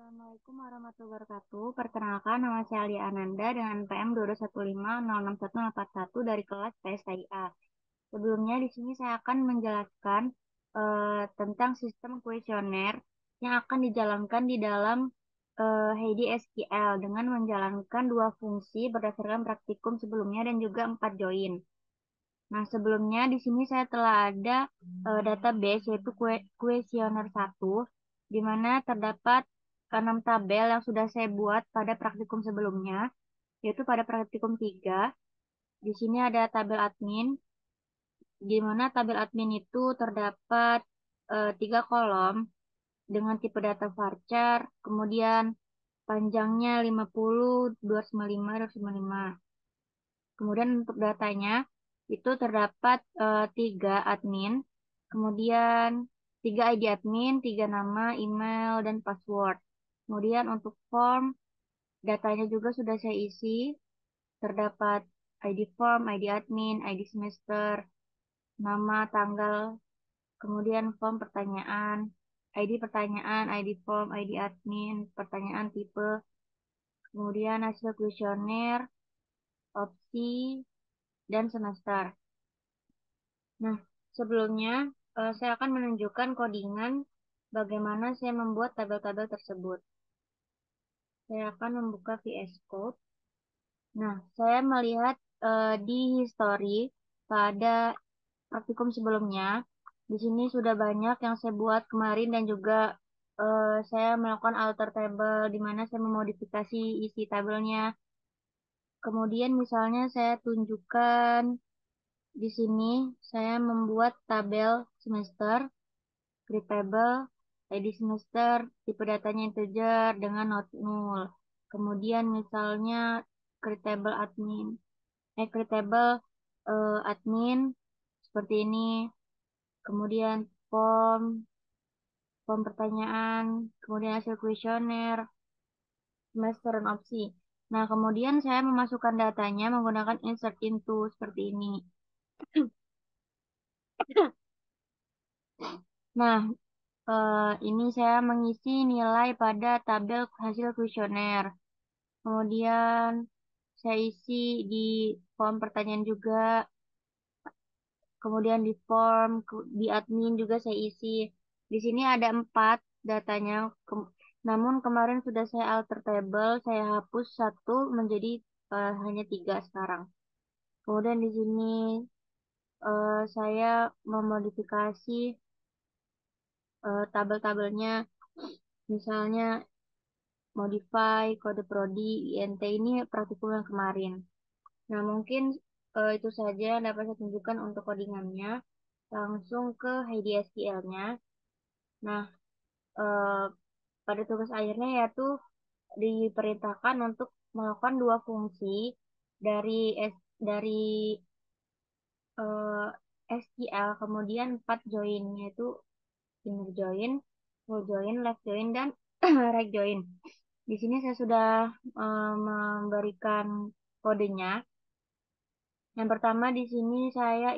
Assalamualaikum warahmatullahi wabarakatuh. Perkenalkan, nama saya Alia Ananda dengan PM 221506141 dari kelas PSIA. Sebelumnya di sini saya akan menjelaskan tentang sistem kuesioner yang akan dijalankan di dalam Heidi SQL dengan menjalankan dua fungsi berdasarkan praktikum sebelumnya dan juga 4 join. Nah, sebelumnya di sini saya telah ada database yaitu kuesioner 1 di mana terdapat 6 tabel yang sudah saya buat pada praktikum sebelumnya, yaitu pada praktikum 3. Di sini ada tabel admin, di mana tabel admin itu terdapat 3 kolom dengan tipe data varchar, kemudian panjangnya 50, 255, 255. Kemudian untuk datanya itu terdapat 3 admin, kemudian 3 ID admin, 3 nama, email, dan password. Kemudian untuk form, datanya juga sudah saya isi, terdapat ID form, ID admin, ID semester, nama, tanggal, kemudian form pertanyaan, ID form, ID admin, pertanyaan tipe, kemudian hasil kuesioner, opsi, dan semester. Nah, sebelumnya saya akan menunjukkan codingan bagaimana saya membuat tabel-tabel tersebut. Saya akan membuka VS Code. Nah, saya melihat di history pada praktikum sebelumnya. Di sini sudah banyak yang saya buat kemarin dan juga saya melakukan alter table di mana saya memodifikasi isi tabelnya. Kemudian misalnya saya tunjukkan di sini saya membuat tabel semester, create table, ID semester, tipe datanya integer dengan not null. Kemudian misalnya create table admin, create table admin seperti ini. Kemudian form, form pertanyaan, kemudian hasil kuesioner, semester dan opsi. Nah, kemudian saya memasukkan datanya menggunakan insert into seperti ini. Nah, ini saya mengisi nilai pada tabel hasil kuesioner. Kemudian saya isi di form pertanyaan juga. Kemudian di form, di admin juga saya isi. Di sini ada 4 datanya. Namun kemarin sudah saya alter table, saya hapus 1 menjadi hanya 3 sekarang. Kemudian di sini saya memodifikasi tabel-tabelnya. Misalnya modify, kode prodi, INT ini praktikum yang kemarin. Nah, mungkin itu saja yang dapat saya tunjukkan untuk codingannya. Langsung ke Heidi SQL-nya. Nah, eh, pada tugas akhirnya yaitu diperintahkan untuk melakukan dua fungsi dari dari eh, SQL, kemudian 4 join, yaitu inner join, full join, left join, dan right join. Di sini saya sudah memberikan kodenya. Yang pertama di sini eh, saya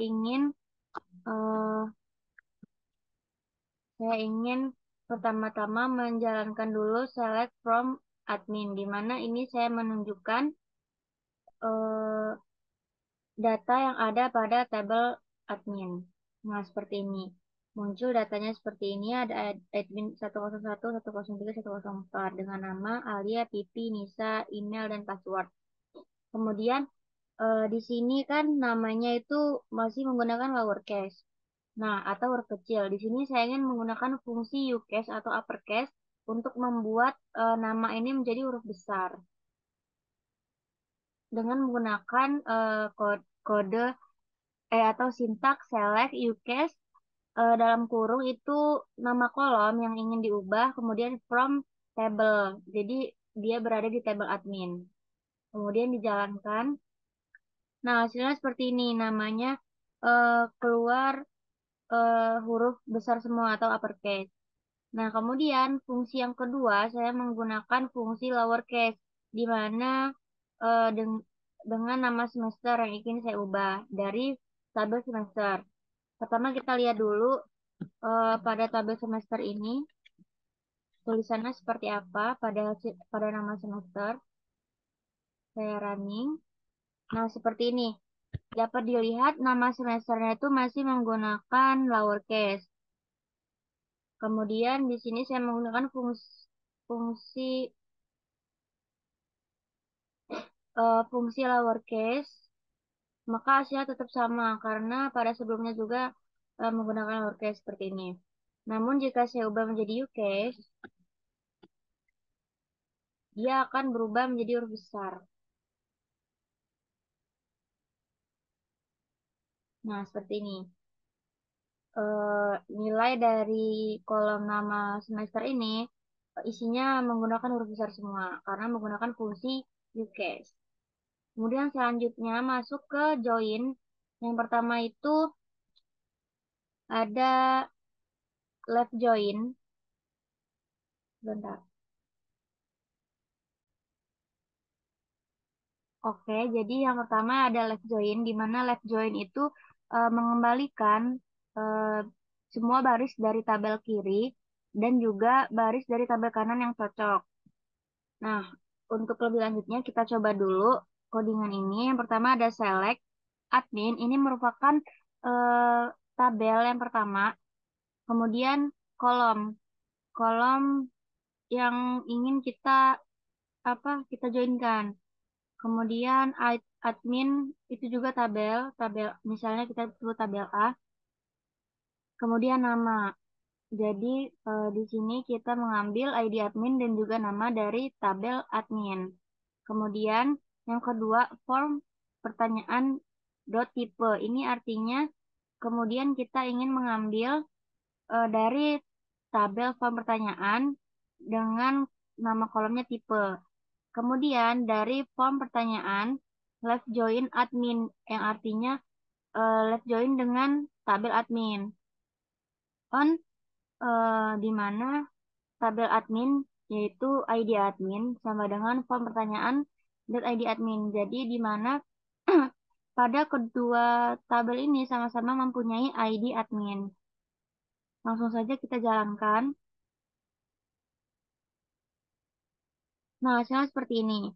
ingin pertama-tama menjalankan dulu select from admin, di mana ini saya menunjukkan eh, data yang ada pada tabel admin. Nah, seperti ini. Muncul datanya seperti ini, ada admin 101, 103, 104 dengan nama, Alia, Pipi, Nisa, email, dan password. Kemudian di sini kan namanya itu masih menggunakan lowercase. Nah, atau huruf kecil. Di sini saya ingin menggunakan fungsi ucase atau uppercase untuk membuat nama ini menjadi huruf besar dengan menggunakan kode atau sintak select ucase dalam kurung itu nama kolom yang ingin diubah, kemudian from table. Jadi dia berada di table admin. Kemudian dijalankan. Nah, hasilnya seperti ini. Namanya keluar huruf besar semua atau uppercase. Nah, kemudian fungsi yang kedua saya menggunakan fungsi lowercase di mana dengan nama semester yang ingin saya ubah dari tabel semester. Pertama kita lihat dulu pada tabel semester ini. tulisannya seperti apa pada nama semester. Saya running. Nah, seperti ini. Dapat dilihat nama semesternya itu masih menggunakan lowercase. Kemudian di sini saya menggunakan fungsi fungsi lowercase, maka hasilnya tetap sama karena pada sebelumnya juga menggunakan lowercase seperti ini. Namun jika saya ubah menjadi uppercase, dia akan berubah menjadi huruf besar. Nah, seperti ini. Nilai dari kolom nama semester ini isinya menggunakan huruf besar semua karena menggunakan fungsi uppercase. Kemudian selanjutnya masuk ke join. Yang pertama itu ada left join. Bentar. Oke, jadi yang pertama ada left join, di mana left join itu mengembalikan eh, semua baris dari tabel kiri dan juga baris dari tabel kanan yang cocok. Nah, untuk lebih lanjutnya kita coba dulu codingan ini. Yang pertama ada select admin, ini merupakan eh, tabel yang pertama. Kemudian kolom, kolom yang ingin kita joinkan. Kemudian admin itu juga tabel misalnya kita sebut tabel A. Kemudian nama. Jadi di sini kita mengambil ID admin dan juga nama dari tabel admin. Kemudian yang kedua form pertanyaan dot type. Ini artinya kemudian kita ingin mengambil dari tabel form pertanyaan dengan nama kolomnya tipe. Kemudian dari form pertanyaan left join admin yang artinya left join dengan tabel admin. On di mana tabel admin yaitu ID admin sama dengan form pertanyaan dan ID admin. Jadi di mana pada kedua tabel ini sama-sama mempunyai ID admin. Langsung saja kita jalankan. Nah, hasilnya seperti ini.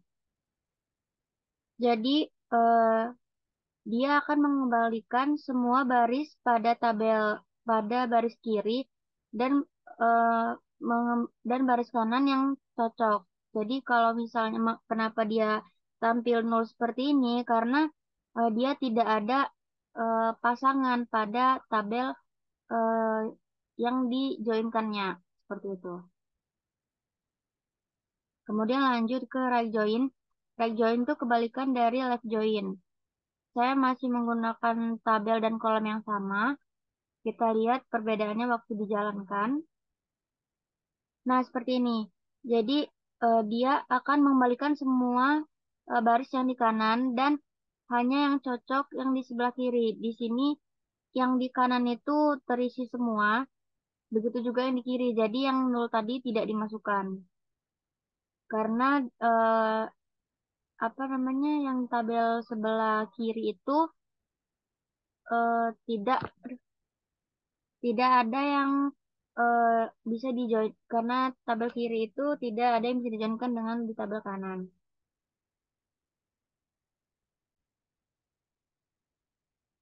Jadi eh, dia akan mengembalikan semua baris pada baris kiri dan eh, dan baris kanan yang cocok. Jadi kalau misalnya kenapa dia tampil nol seperti ini karena dia tidak ada pasangan pada tabel eh, yang dijoinkannya seperti itu. Kemudian lanjut ke right join. Right join itu kebalikan dari left join. Saya masih menggunakan tabel dan kolom yang sama. Kita lihat perbedaannya waktu dijalankan. Nah, seperti ini. Jadi, dia akan mengembalikan semua baris yang di kanan dan hanya yang cocok yang di sebelah kiri. Di sini, yang di kanan itu terisi semua. Begitu juga yang di kiri. Jadi, yang nol tadi tidak dimasukkan. Karena, apa namanya, yang tabel sebelah kiri itu tidak tidak ada yang eh, bisa dijoin karena tabel kiri itu tidak ada yang bisa dijoinkan dengan di tabel kanan.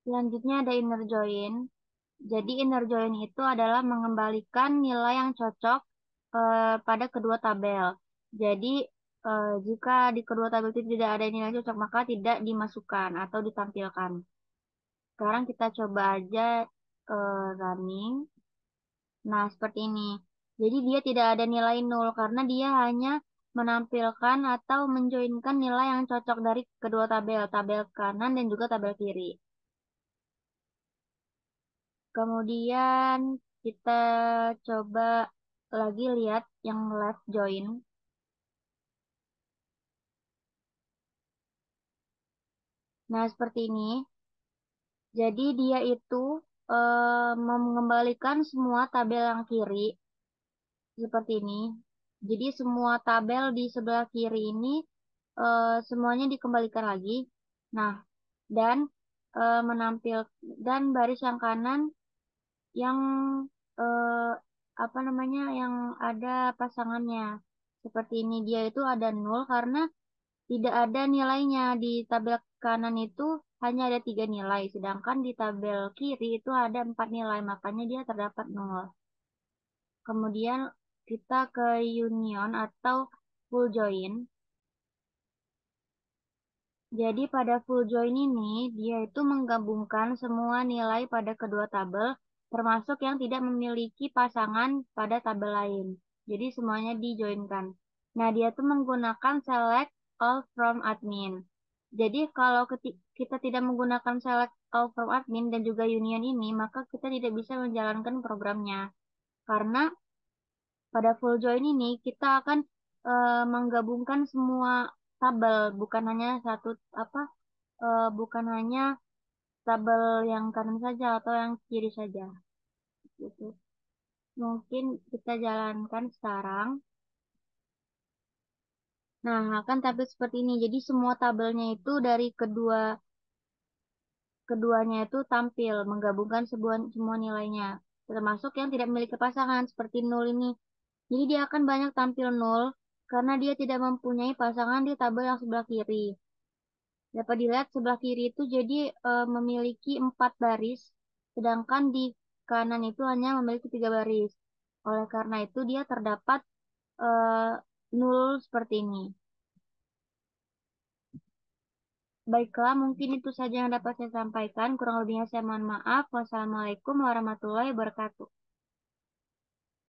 Selanjutnya ada inner join. Jadi inner join itu adalah mengembalikan nilai yang cocok pada kedua tabel. Jadi jika di kedua tabel itu tidak ada nilai cocok maka tidak dimasukkan atau ditampilkan. Sekarang kita coba aja running. Nah, seperti ini. Jadi dia tidak ada nilai nol karena dia hanya menampilkan atau menjoinkan nilai yang cocok dari kedua tabel, tabel kanan dan juga tabel kiri. Kemudian kita coba lagi lihat yang left join. Nah, seperti ini. Jadi dia itu mengembalikan semua tabel yang kiri seperti ini. Jadi semua tabel di sebelah kiri ini semuanya dikembalikan lagi. Nah, dan menampil dan baris yang kanan yang eh, apa namanya yang ada pasangannya. Seperti ini dia itu ada nol karena tidak ada nilainya. Di tabel kanan itu hanya ada 3 nilai, sedangkan di tabel kiri itu ada 4 nilai, makanya dia terdapat nol. Kemudian kita ke union atau full join. Jadi pada full join ini, dia itu menggabungkan semua nilai pada kedua tabel, termasuk yang tidak memiliki pasangan pada tabel lain. Jadi semuanya dijoinkan. Nah, dia tuh menggunakan select all from admin. Jadi kalau kita tidak menggunakan select all from admin dan juga union ini, maka kita tidak bisa menjalankan programnya. Karena pada full join ini kita akan menggabungkan semua tabel, bukan hanya satu apa bukan hanya tabel yang kanan saja atau yang kiri saja gitu. Mungkin kita jalankan sekarang. Nah, akan tabel seperti ini. Jadi semua tabelnya itu dari keduanya itu tampil menggabungkan semua nilainya, termasuk yang tidak memiliki pasangan seperti nol ini. Jadi dia akan banyak tampil nol karena dia tidak mempunyai pasangan di tabel yang sebelah kiri. Dapat dilihat sebelah kiri itu jadi memiliki 4 baris, sedangkan di kanan itu hanya memiliki 3 baris. Oleh karena itu dia terdapat eh, nol seperti ini. Baiklah, mungkin itu saja yang dapat saya sampaikan. Kurang lebihnya saya mohon maaf. Wassalamualaikum warahmatullahi wabarakatuh.